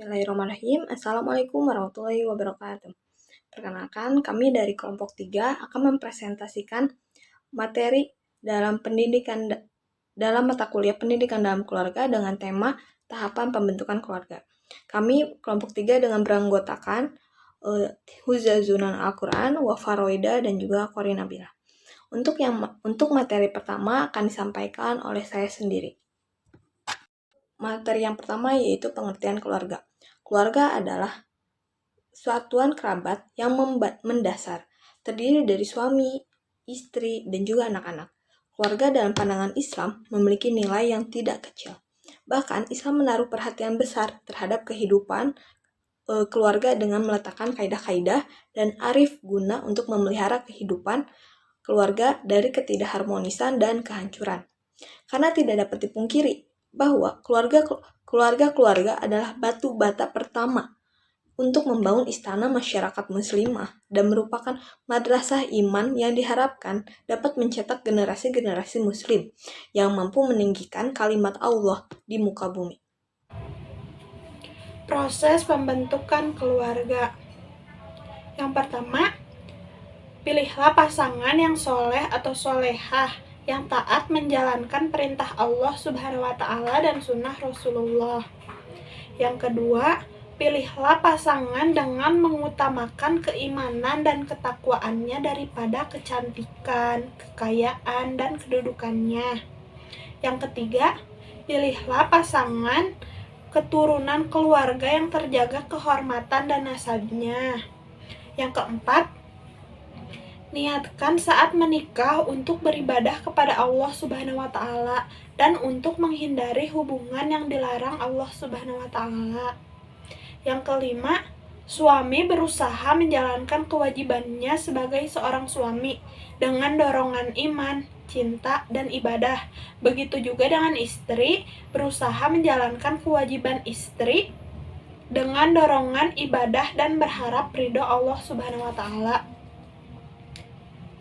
Bismillahirrahmanirrahim. Assalamualaikum warahmatullahi wabarakatuh. Perkenalkan, kami dari kelompok 3 akan mempresentasikan materi dalam mata kuliah pendidikan dalam keluarga dengan tema tahapan pembentukan keluarga. Kami kelompok 3 dengan beranggotakan Huzazunan Al-Quran, Wafaroida, dan juga Qori Nabila. Untuk materi pertama akan disampaikan oleh saya sendiri. Materi yang pertama yaitu pengertian keluarga. Keluarga adalah satuan kerabat yang mendasar, terdiri dari suami, istri, dan juga anak-anak. Keluarga dalam pandangan Islam memiliki nilai yang tidak kecil. Bahkan Islam menaruh perhatian besar terhadap kehidupan keluarga dengan meletakkan kaidah-kaidah dan arif guna untuk memelihara kehidupan keluarga dari ketidakharmonisan dan kehancuran. Karena tidak dapat dipungkiri bahwa keluarga adalah batu bata pertama untuk membangun istana masyarakat muslimah dan merupakan madrasah iman yang diharapkan dapat mencetak generasi-generasi muslim yang mampu meninggikan kalimat Allah di muka bumi. Proses pembentukan keluarga. Yang pertama, pilihlah pasangan yang soleh atau solehah, yang taat menjalankan perintah Allah Subhanahu wa Ta'ala dan sunnah Rasulullah. Yang kedua, pilihlah pasangan dengan mengutamakan keimanan dan ketakwaannya daripada kecantikan, kekayaan, dan kedudukannya. Yang ketiga, pilihlah pasangan keturunan keluarga yang terjaga kehormatan dan nasabnya. Yang keempat, niatkan saat menikah untuk beribadah kepada Allah Subhanahu wa Ta'ala dan untuk menghindari hubungan yang dilarang Allah Subhanahu wa Ta'ala. Yang kelima, suami berusaha menjalankan kewajibannya sebagai seorang suami dengan dorongan iman, cinta, dan ibadah. Begitu juga dengan istri, berusaha menjalankan kewajiban istri dengan dorongan ibadah dan berharap ridho Allah Subhanahu wa Ta'ala.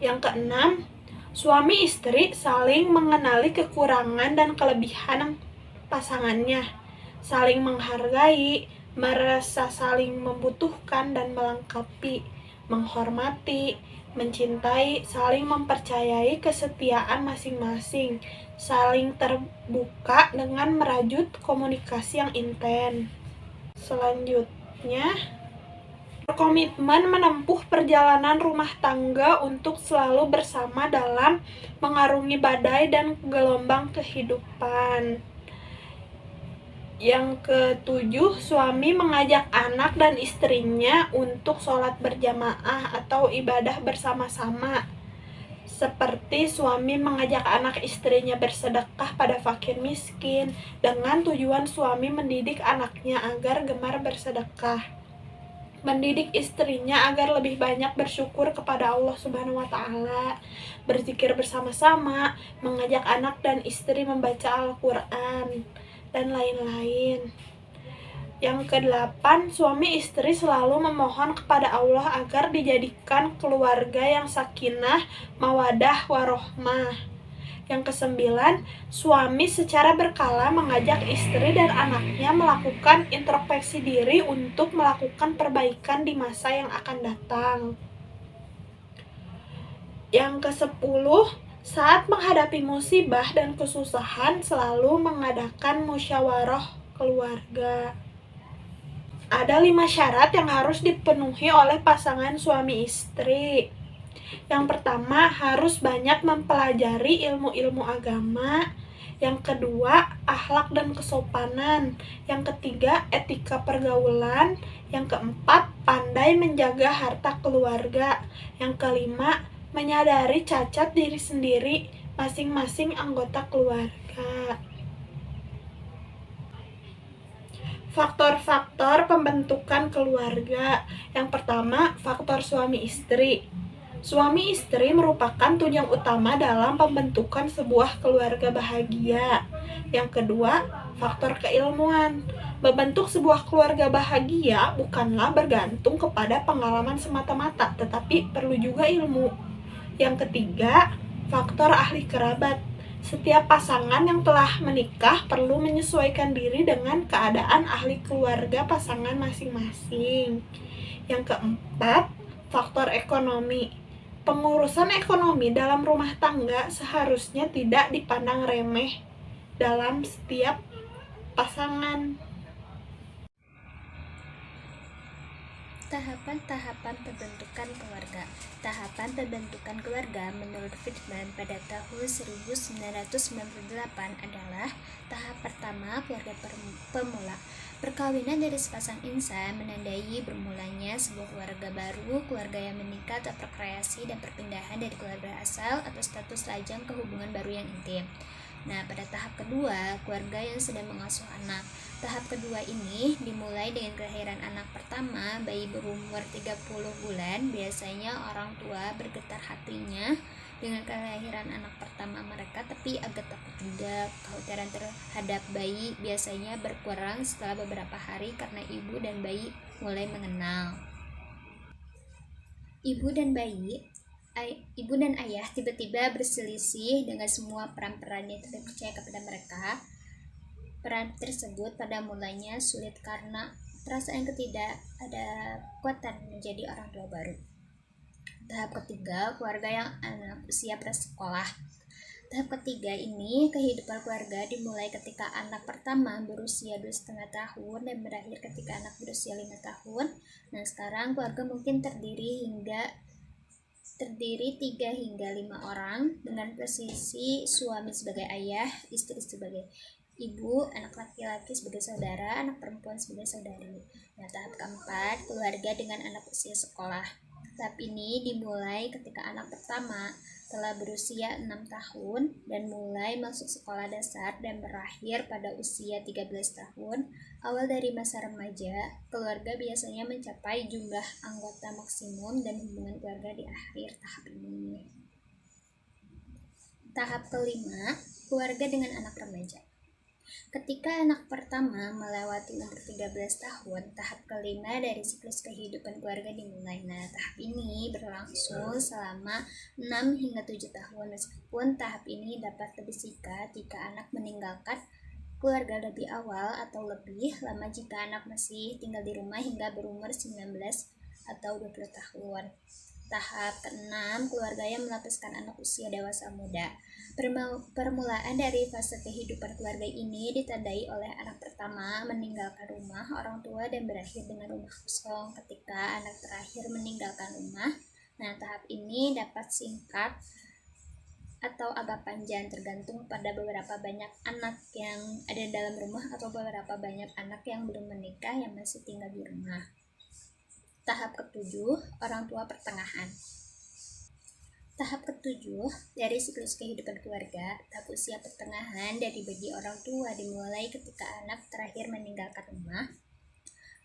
Yang keenam, suami istri saling mengenali kekurangan dan kelebihan pasangannya, saling menghargai, merasa saling membutuhkan dan melengkapi, menghormati, mencintai, saling mempercayai kesetiaan masing-masing, saling terbuka dengan merajut komunikasi yang intens. Selanjutnya, berkomitmen menempuh perjalanan rumah tangga untuk selalu bersama dalam mengarungi badai dan gelombang kehidupan. Yang ketujuh, suami mengajak anak dan istrinya untuk sholat berjamaah atau ibadah bersama-sama. Seperti suami mengajak anak istrinya bersedekah pada fakir miskin dengan tujuan suami mendidik anaknya agar gemar bersedekah, mendidik istrinya agar lebih banyak bersyukur kepada Allah Subhanahu wa Ta'ala, berzikir bersama-sama, mengajak anak dan istri membaca Al-Quran, dan lain-lain. Yang kedelapan, suami istri selalu memohon kepada Allah agar dijadikan keluarga yang sakinah, mawadah, warohmah. Yang kesembilan, suami secara berkala mengajak istri dan anaknya melakukan introspeksi diri untuk melakukan perbaikan di masa yang akan datang. Yang kesepuluh, saat menghadapi musibah dan kesusahan selalu mengadakan musyawarah keluarga. Ada 5 syarat yang harus dipenuhi oleh pasangan suami istri. Yang pertama, harus banyak mempelajari ilmu-ilmu agama. Yang kedua, akhlak dan kesopanan. Yang ketiga, etika pergaulan. Yang keempat, pandai menjaga harta keluarga. Yang kelima, menyadari cacat diri sendiri masing-masing anggota keluarga. Faktor-faktor pembentukan keluarga. Yang pertama, faktor suami istri. Suami istri merupakan tunjang utama dalam pembentukan sebuah keluarga bahagia. Yang kedua, faktor keilmuan. Membentuk sebuah keluarga bahagia bukanlah bergantung kepada pengalaman semata-mata, tetapi perlu juga ilmu. Yang ketiga, faktor ahli kerabat. Setiap pasangan yang telah menikah perlu menyesuaikan diri dengan keadaan ahli keluarga pasangan masing-masing. Yang keempat, faktor ekonomi. Pengurusan ekonomi dalam rumah tangga seharusnya tidak dipandang remeh dalam setiap pasangan. Tahapan-tahapan pembentukan keluarga. Tahapan pembentukan keluarga menurut Friedman pada tahun 1998 adalah tahap pertama keluarga pemula. Perkawinan dari sepasang insan menandai bermulanya sebuah keluarga baru, keluarga yang menikah atau perkreasi dan perpindahan dari keluarga asal atau status lajang ke hubungan baru yang intim. Nah, pada tahap kedua, keluarga yang sedang mengasuh anak. Tahap kedua ini dimulai dengan kelahiran anak pertama, bayi berumur 30 bulan. Biasanya orang tua bergetar hatinya dengan kelahiran anak pertama mereka, tapi agak takut juga. Kekhawatiran terhadap bayi biasanya berkurang setelah beberapa hari karena ibu dan bayi mulai mengenal. Ibu dan ayah tiba-tiba berselisih dengan semua peran-peran yang tidak percaya kepada mereka. Peran tersebut pada mulanya sulit karena perasaan ketidak ada kekuatan menjadi orang tua baru. Tahap ketiga, keluarga yang anak usia prasekolah. Tahap ketiga ini, kehidupan keluarga dimulai ketika anak pertama berusia 2,5 tahun dan berakhir ketika anak berusia 5 tahun. Nah, sekarang keluarga mungkin terdiri 3 hingga 5 orang dengan posisi suami sebagai ayah, istri sebagai ibu, anak laki-laki sebagai saudara, anak perempuan sebagai saudari. Nah, tahap keempat, keluarga dengan anak usia sekolah. Tahap ini dimulai ketika anak pertama telah berusia 6 tahun dan mulai masuk sekolah dasar dan berakhir pada usia 13 tahun. Awal dari masa remaja, keluarga biasanya mencapai jumlah anggota maksimum dan hubungan keluarga di akhir tahap ini. Tahap kelima, keluarga dengan anak remaja. Ketika anak pertama melewati umur 13 tahun, tahap kelima dari siklus kehidupan keluarga dimulai. Nah, tahap ini berlangsung selama 6 hingga 7 tahun, meskipun tahap ini dapat lebih singkat jika anak meninggalkan keluarga lebih awal atau lebih lama jika anak masih tinggal di rumah hingga berumur 19 atau 20 tahun. Tahap ke-6, keluarga yang melapaskan anak usia dewasa muda. Permulaan dari fase kehidupan keluarga ini ditandai oleh anak pertama meninggalkan rumah orang tua dan berakhir dengan rumah kosong ketika anak terakhir meninggalkan rumah. Nah, tahap ini dapat singkat atau agak panjang tergantung pada beberapa banyak anak yang ada dalam rumah atau beberapa banyak anak yang belum menikah yang masih tinggal di rumah. Tahap ke-7, orang tua pertengahan. Tahap ke-7 dari siklus kehidupan keluarga, tahap usia pertengahan dari bagi orang tua dimulai ketika anak terakhir meninggalkan rumah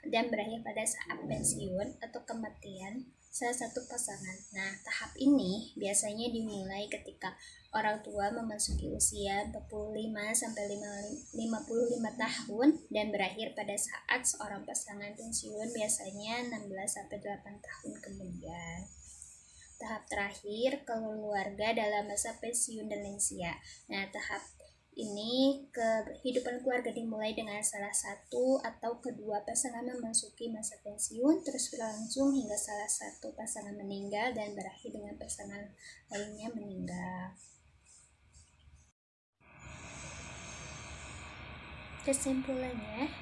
dan berakhir pada saat pensiun atau kematian salah satu pasangan. Nah, tahap ini biasanya dimulai ketika orang tua memasuki usia 45-55 tahun dan berakhir pada saat seorang pasangan pensiun biasanya 16-8 tahun kemudian. Tahap terakhir, keluarga dalam masa pensiun dan lansia. Nah, tahap ini kehidupan keluarga dimulai dengan salah satu atau kedua pasangan memasuki masa pensiun, terus berlangsung hingga salah satu pasangan meninggal dan berakhir dengan pasangan lainnya meninggal. Kesimpulannya,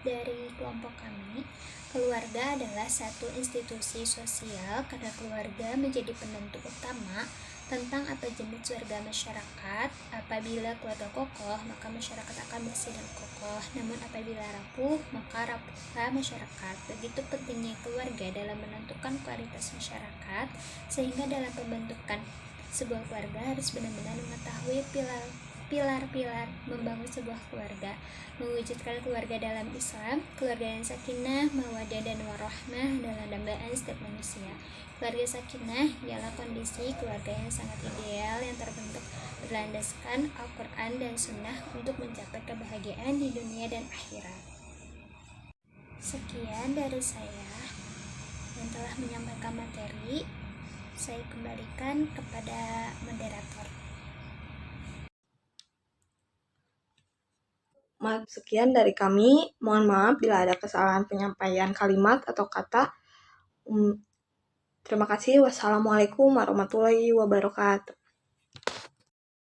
dari kelompok kami, keluarga adalah satu institusi sosial karena keluarga menjadi penentu utama tentang apa jenis warga masyarakat. Apabila keluarga kokoh, maka masyarakat akan bersih dan kokoh. Namun apabila rapuh, maka rapuhlah masyarakat. Begitu pentingnya keluarga dalam menentukan kualitas masyarakat, sehingga dalam pembentukan sebuah keluarga harus benar-benar mengetahui pilar-pilar membangun sebuah keluarga, mewujudkan keluarga dalam Islam, keluarga yang sakinah, mawaddah dan warahmah dalam dambaan setiap manusia. Keluarga sakinah ialah kondisi keluarga yang sangat ideal yang terbentuk berlandaskan Al-Quran dan Sunnah untuk mencapai kebahagiaan di dunia dan akhirat. Sekian dari saya yang telah menyampaikan materi. Saya kembalikan kepada moderator. Sekian dari kami. Mohon maaf bila ada kesalahan penyampaian kalimat atau kata. Terima kasih. Wassalamualaikum warahmatullahi wabarakatuh.